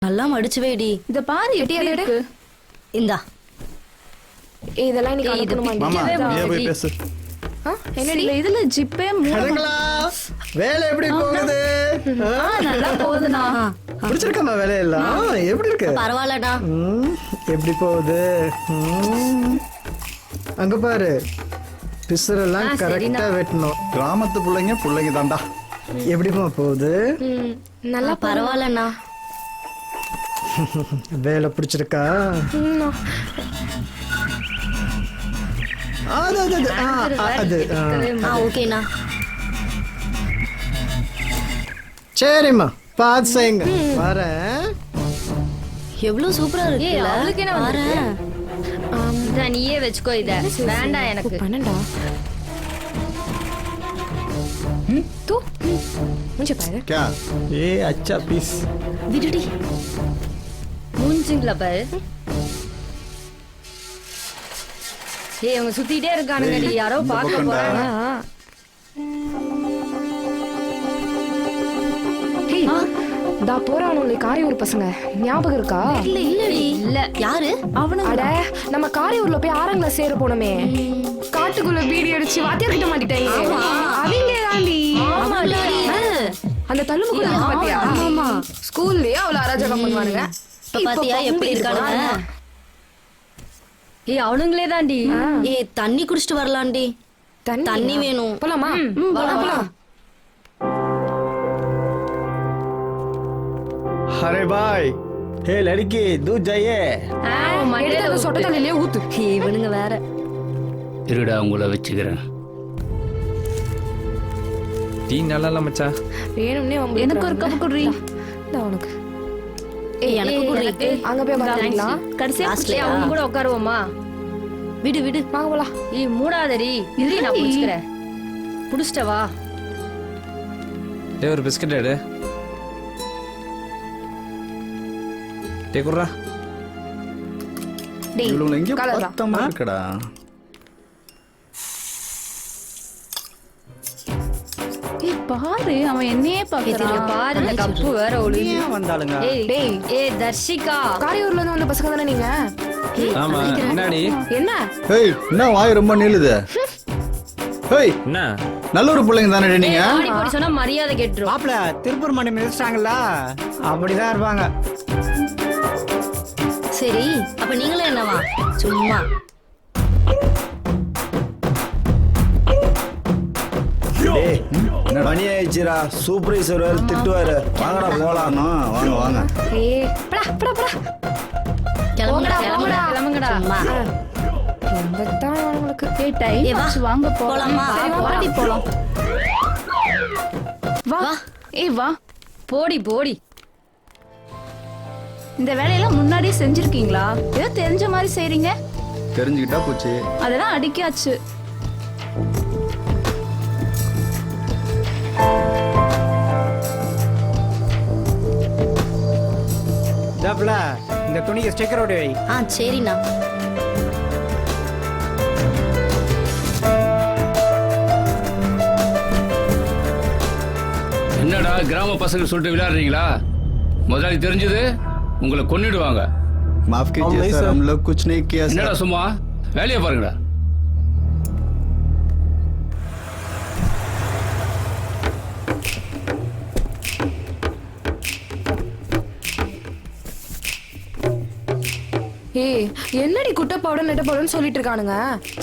நல்லா மடிச்சு வைடி. இத பாரு எப்படி இருக்கு. இந்தா இதெல்லாம் நீ கலக்கணுமா? மாமா நீ போய் பேசு. என்னடி இதுல ஜிப்பே கலங்களா வேலை எப்படி போகுது? நல்லா போகுதுனா. பிடிச்சிருக்கமா வேலை எல்லாம்? எப்படி இருக்கு? பரவாயில்லடா. எப்படி போகுது? அங்க பாரு பிசுரெல்லாம் கரெக்டா வெட்டணும். கிராமத்து பிள்ளைங்க தான்டா. எப்படிமா போகுது? நல்லா பரவாயில்லண்ணா. வேலை பிடிச்சிருக்கா? ஓகேண்ணா. சரிம்மா பார்த்து செய்யுங்க. வரேன். எவ்வளவு சூப்பரா இருக்கு. அவளுக்கு என்ன வரேன். நீயே வச்சுக்கோ. இத வேண்டாம் எனக்கு. பண்ணடா तू मुझे पाए क्या ये अच्छा पीस விடுடி. மூஞ்சிங்கள பாரு. ஏய் அவங்க சுத்திட்டே இருக்கானுங்கடி. யாரோ பார்க்க போறாங்க. டா போறானுங்களே காரியூர் பசங்க. ஞாபகம் இருக்கா? இல்லடி. இல்ல யாரு அவனு? அட நம்ம காரியூர்ல போய் 6ஆம் கிளாஸ் சேர போனோமே. காட்டுக்குள்ள பீடி அடிச்சு வாத்தியார் கிட்ட மாட்டிட்டாங்க. அவங்க தாண்டி. அந்த தள்ளுமு கூட பாத்தியா? ஆமா ஸ்கூல்லயே அவள அராஜகம் பண்ணுவானுங்க. பாத்தியா எப்படி இருக்கானுங்க? ஏய் அவனுங்களே தாண்டி. ஏய் தண்ணி குடிச்சிட்டு வரலாம்டி. தண்ணி வேணும். போலாமா? போலாம். अरे भाई हे लड़की दूध चाहिए? மண்டையில சொட்ட தண்ணிலே ஊத்து. இவனுங்க வேற. இருடா உங்களை வச்சுக்கிறேன். டீ நல்லா மச்சான். வேணும்னே உங்களுக்கு எனக்கு ஒரு கப் குடி. இந்த உனக்கு. ஏய் எனக்கு குடி. அங்க போய் உட்காரலாம். கடைசியா குடிச்சே அவங்க கூட உட்காருவோமா? விடு விடு. வாங்க போலாம். ஏய் மூடாதடி. இரு நான் புடிச்சுக்கறேன். புடிச்சிட்ட வா. டேய் ஒரு பிஸ்கட் எடு. டேய் குறா. இவளுங்க எங்க கலரா. பத்தமா இருக்கடா. ஏய் பாரு அவன் என்னையே பாக்குறான். பாரு இந்த கப்பு வேற ஒளி. ஏன் வந்தாலுங்க? ஏய் டேய் ஏய் தர்ஷிகா. காரியூர்ல இருந்து வந்த பசங்க தானே நீங்க? ஆமா என்னடி? என்ன? ஏய் என்ன வாய் ரொம்ப நீளுது? ஏய் என்ன? நல்ல ஒரு பிள்ளைங்க தானே நீங்க? ஆடி போடி சொன்னா மரியாதை கேட்றோம். மாப்ள திருப்பூர் மணி மிதிச்சிட்டாங்கல்ல அப்படிதான் இருப்பாங்க. சரி அப்ப நீங்களே என்னவா? சும்மா மணி ஆயிடுச்சுரா. சூப்பர்வைசர் வேற திட்டுவாரு. வாங்கடா போலாம். வாங்க வாங்க. ஏய் படா படா படா. கிளம்புடா கிளம்புடா. கிளம்புங்கடா. சும்மா. ரொம்பத்தான் உங்களுக்கு. ஏய் டைம் ஆச்சு வாங்க போலாமா? பாடி போலாம். வா ஏய் வா. போடி போடி. இந்த வேலையெல்லாம் முன்னாடியே செஞ்சிருக்கீங்களா? ஏதோ தெரிஞ்ச மாதிரி செய்றீங்க. தெரிஞ்சுக்கிட்டா போச்சு. அதெல்லாம் அடிக்காச்சு. மாப்ள இந்த துணிக்கு ஸ்டிக்கர் ஓடி வை. சரிண்ணா. என்னடா கிராம பசங்க சொல்லிட்டு விளையாடுறீங்களா? முதலாளி தெரிஞ்சது உங்களை கொன்னிடுவாங்க. माफ कीजिए सर हम लोग कुछ नहीं किया सर. என்னடா சும்மா வேலையை பாருங்கடா. ஏய் என்னடி குட்டை பவுடர் நெட்ட பவுடர்னு சொல்லிட்டு இருக்கானுங்க.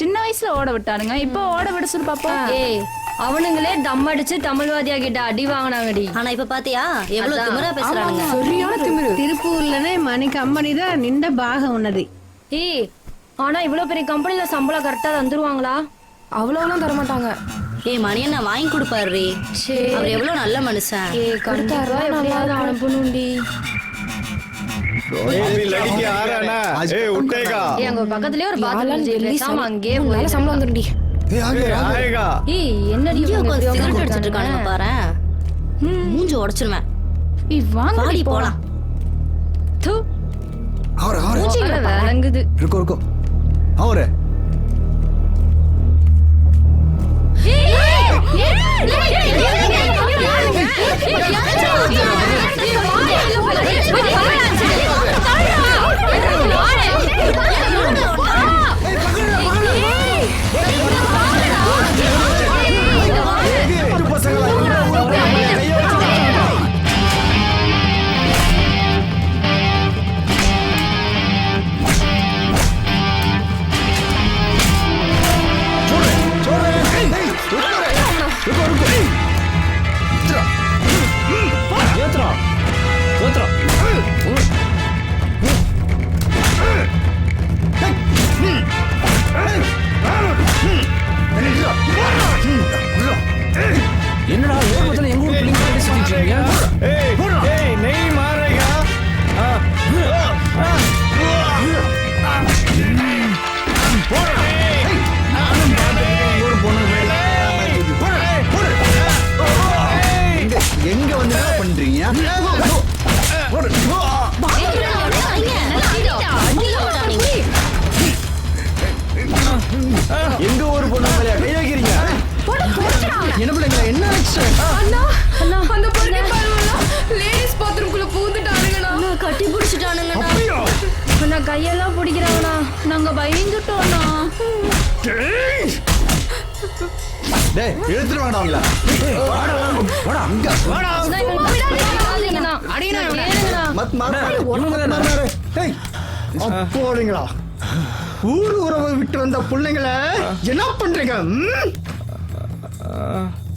சின்ன வயசுல ஓட விட்டானுங்க. இப்போ ஓட விட சொல்லு பாப்போம். ஏய் அவனுங்களே தம் அடிச்சு தமிழ்வாதியா கிட்ட அடி வாங்கினாங்கடி. ஆனா இப்ப பாத்தியா எவ்வளவு திமிரா பேசுறானுங்க. சரியான திமிரு. తిరుపూర్లోనే మన కంపెనీదా నిండా బాగా ఉన్నది. ஏய் ஆனா இவ்வளவு பெரிய கம்பெனில சம்பளம் கரெக்டா தந்துருவாங்களா? அவ்வளவுலாம் தர மாட்டாங்க. ஏய் மணி அண்ணா வாங்கி கொடுப்பாரு. அவர் எவ்வளவு நல்ல மனுஷன். ஏய் கரெக்டா எப்படியாவது அனுப்பணும்டி. लड़की आ रहा ना? ए उठेगा. ஏய் அங்க பக்கத்துலயே ஒரு பாத்ரூம் இருக்கு. பேசாம அங்கேயே போய் சம்பளம் வந்துருடி. ए आएगा. ஏய் என்னடி சிகரெட் அடிச்சிட்டு இருக்கானுங்க பாரு. மூஞ்சி உடைச்சிருவேன். ஏய் வாங்க பாடி போலாம். தூ और மூஞ்சில விளங்குது. रुको रुको. और ஏய் கையெல்லாம் பிடிக்கிறாங்கண்ணா நாங்க பயந்துட்டோம்ண்ணா. டேய் இழுத்துட்டு வாங்கடா அவங்கள. வாடா அங்க. போறீங்களா? ஊர் உறவை விட்டு வந்த பிள்ளைங்கள என்ன பண்றீங்க?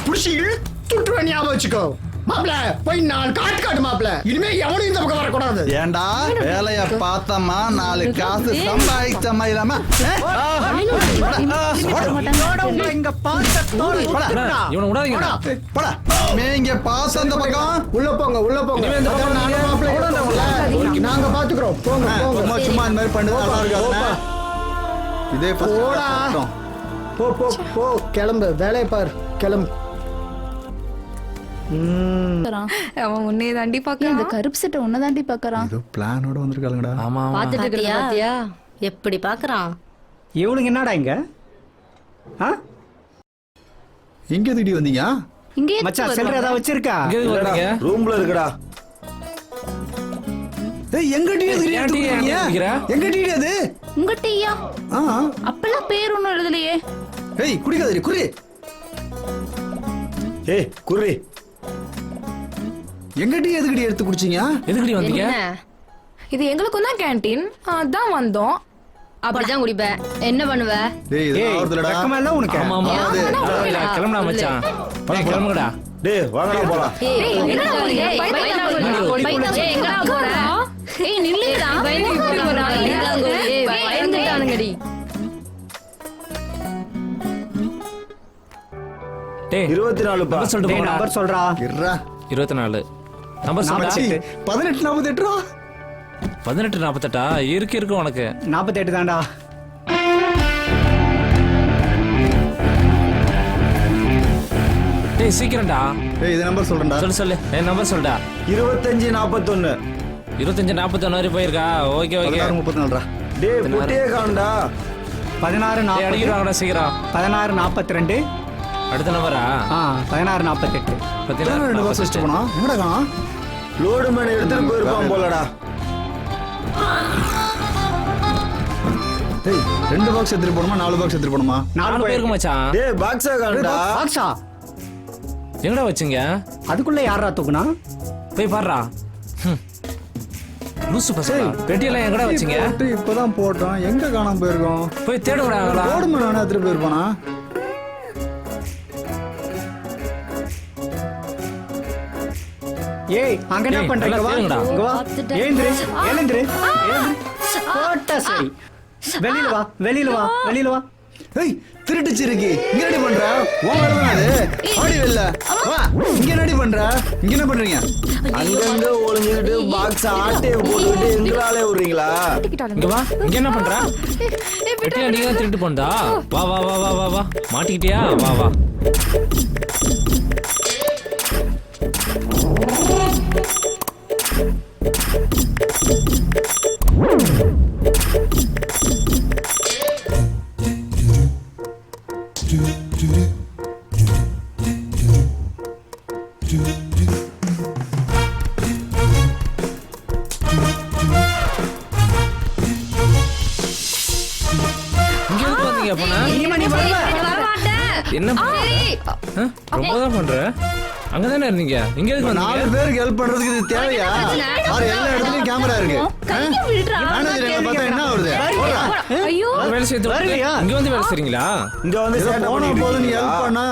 புடிச்சு இழுத்துட்டு ஞாபகம் வச்சுக்கோ. மாப்பிள போய் 4 காட்டு மாப்பிள. இனிமே எவனும் இந்த பக்கம் வரக்கூடாது. ஏண்டா வேலைய பார்த்தமா 4 காசு சம்பாதிச்சமா இல்லாம இங்க பாசத்தோட இவனை விடாதீங்கடா. போடா நீங்க பாசம் அந்த பக்கம் உள்ள போங்க உள்ள போங்க. நாங்க பாத்துக்கிறோம். போங்க சும்மா சும்மா இந்த மாதிரி பண்ணு நல்லா இருக்காதுண்ணே. இதே போடா. போ போ போ கிளம்பு. வேலையை பாரு கிளம்பு. அவன் உன்னைய தாண்டி இந்த பாக்க கருப்பு சட்டை உன்னதாண்டி பாக்குறான். ஏதோ பிளானோட வந்திருக்காளுங்கடா. ஆமா ஆமா. பாத்துட்டு பாத்தியா எப்படி பாக்குறான். இவனுக்கு என்னடா இங்க? எங்க திடி வந்தீங்க? இங்கே மச்சான் செல்ற ஏதாவது வச்சிருக்கா? இங்க எதுக்கு வர்றீங்க? ரூம்ல இருக்குடா. ஏய் எங்க டீ ஏன் டீ குடிக்கிற? எங்க டீ அது? உங்க டீயா? ஆ அப்பெல்லாம் பேர் ஒண்ணும் எழுதலையே. ஏய் குடிக்காதடி குடி. ஏய் குறி. எங்க டீ எதுக்கு எடுத்து குடிச்சீங்க? எதுக்குடி வந்தீங்க? இது எங்களுக்கும் தான் கேண்டீன், அதான் வந்தோம். அப்படிதான் குடிப்பேன். என்ன பண்ணுவ? டேய் இது ஆவறதுலடா. வெக்கமா இல்ல உனக்கு? ஆமா ஆமா. கிளம்புடா மச்சான். கிளம்புடா. டேய் வாங்கடா போலாம். எங்கடா போறீங்க? எங்கடா போற? ஏய் நில்லுடா. பயந்துட்டானுங்கடி. டேய் 24 பா. நம்பர் சொல்லிட்டு போடா. நம்பர் சொல்றா. இருடா. 24. நம்பர் சொல்டா. 1848 ரூபா. 1848 இருக்கு உனக்கு. 48 தான்டா. டேய் சீக்கிரம்டா. ஏய் இது நம்பர் சொல்றேன்டா. சொல்லு. நம்பர் சொல்டா. 2541. 2541 வரை போயிருக்கா? Okay okay. 34 டேய் புட்டியே காணும்டா. 16 அடிக்கிறாங்கடா சீக்கிரம். 42. அடுத்த நம்பரா? 1648. 2 பாக்ஸ் வச்சிட்டு போனா. எங்கடா காணோம்? லோடு மேன் எடுத்துட்டு போயிருப்பான் போலடா. டேய் 2 பாக்ஸ் எடுத்துட்டு போணுமா 4 பாக்ஸ் எடுத்துட்டு போணுமா? 4 பேருக்கு மச்சான். டேய் பாக்ஸா காணும்டா. பாக்ஸா? எங்கடா வச்சீங்க? அதுக்குள்ள யாரா தூக்குனா? போய் பாருடா. லூசு பசங்க. பெட்டியெல்லாம் எங்கடா வச்சீங்க? போட்டு இப்பதான் போட்டோம். எங்க காணாம போயிருக்கோம்? போய் தேடுங்கடா. ரோடு மேல வேணா எடுத்துட்டு போயிருப்பானா? ஏய் அங்க என்ன ஏய், பண்றீங்க? நல்லா வா கேளுங்கடா. இங்க வா. எழுந்திரு. போட்டா சரி. வெளியில வா. ஏய் திருட்டுச்சு இருக்கு. இங்க ரெடி பண்ற? உன் வேலை தான் அது. ஆடி வெல்ல. வா. இங்க ரெடி பண்ற? இங்க என்ன பண்றீங்க? அங்கங்க ஒளிஞ்சுக்கிட்டு பாக்ஸ் ஆட்டைய போட்டுக்கிட்டு எங்களாலே விடுறீங்களா? இங்க வா. இங்க என்ன பண்ற? பெட்டியா நீங்க தான் திருட்டு போண்டா. வா வா வா வா வா வா. மாட்டிக்கிட்டியா? வா வா. இங்க எதுக்கு வந்தீங்க அப்பனா? என்ன பண்ற? ரொம்ப தான் பண்ற. அங்கதானே இருந்தீங்க. இங்க எதுக்கு வந்தீங்க? 4 பேருக்கு ஹெல்ப் பண்றதுக்கு இது தேவையா? பாரு எல்லா இடத்துலயும் கேமரா இருக்கு. மேனேஜர் எங்க பார்த்தா என்ன வருது? போடா. ஐயோ வேலை செய்து வரலையா? இங்க வந்து வேலை செய்றீங்களா? இங்க வந்து ஏதோ சேட்டை போன பண்ணிட்டு போது நீ இருக்கீங்களா? ஹெல்ப் பண்ணா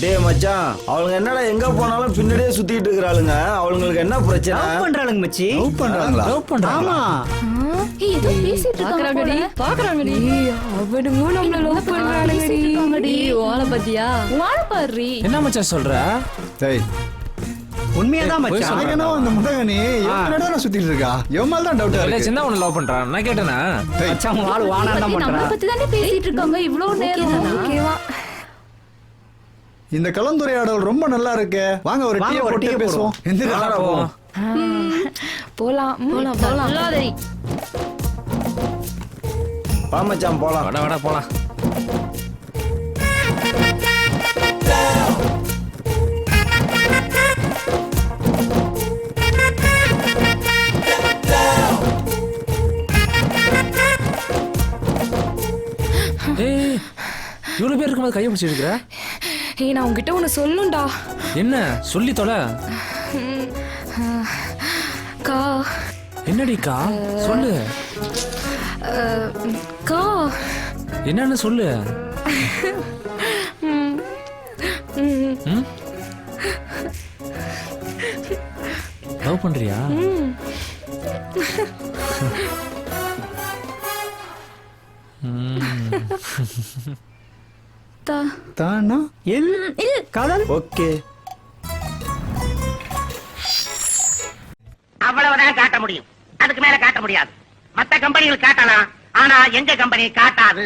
டேய் மச்சான் அவளுங்க என்னடா எங்க போனாலும் பின்னாடியே சுத்திட்டு இருக்கிறாளுங்க. அவளுங்களுக்கு என்ன பிரச்சனை? லவ் பண்றாளுங்க மச்சி. லவ் பண்றாங்களா? லவ் பண்றாங்க. ஆமா. ஏதோ பேசிட்டு பாக்குறாங்கடி. அவனுங்களும் நம்மள லவ் பண்றானுங்கடி. ஓல பத்தியா? ஓல பாரு. என்ன மச்சான் சொல்ற? டேய் உண்மையாதான் மச்சான். எனக்கு என்ன அந்த முதகனி என்னடா நான் சுத்திட்டு இருக்கா? என் மேல தான் டவுட்டா இல்ல இருக்கு. சின்ன உன்னை லவ் பண்றான். நான் கேட்டேனா? டேய் மச்சான் உன் ஆளு வானா தான் நம்மள பண்றா. பத்தி தானே பேசிட்டு இருக்காங்க இவ்வளவு நேரம். ஓகேவா? இந்த கலந்துரையாடல் ரொம்ப நல்லா இருக்கு. வாங்க ஒரு டீ ஒரு போட்டு டீ பேசுவோம். எந்திரா வாடா போவோம். போலாம். சொல்லாதடி. வா மச்சான் போலாம். வாடா வாடா போலாம். என்னம்மா கையை பிடிச்சிருக்கிற? ஏய் நான் உன்கிட்ட ஒண்ணு சொல்லுண்டா. என்ன சொல்லி தொலை. கா என்னடிக்கா சொல்லு. கா என்னன்னு சொல்லு. லவ் பண்றியா? தானா காதல் ஓகே. அவ்வளவுதான் காட்ட முடியும், அதுக்கு மேல காட்ட முடியாது. மத்த கம்பெனிகள் காட்டலாம், ஆனா எங்க கம்பெனி காட்டாது.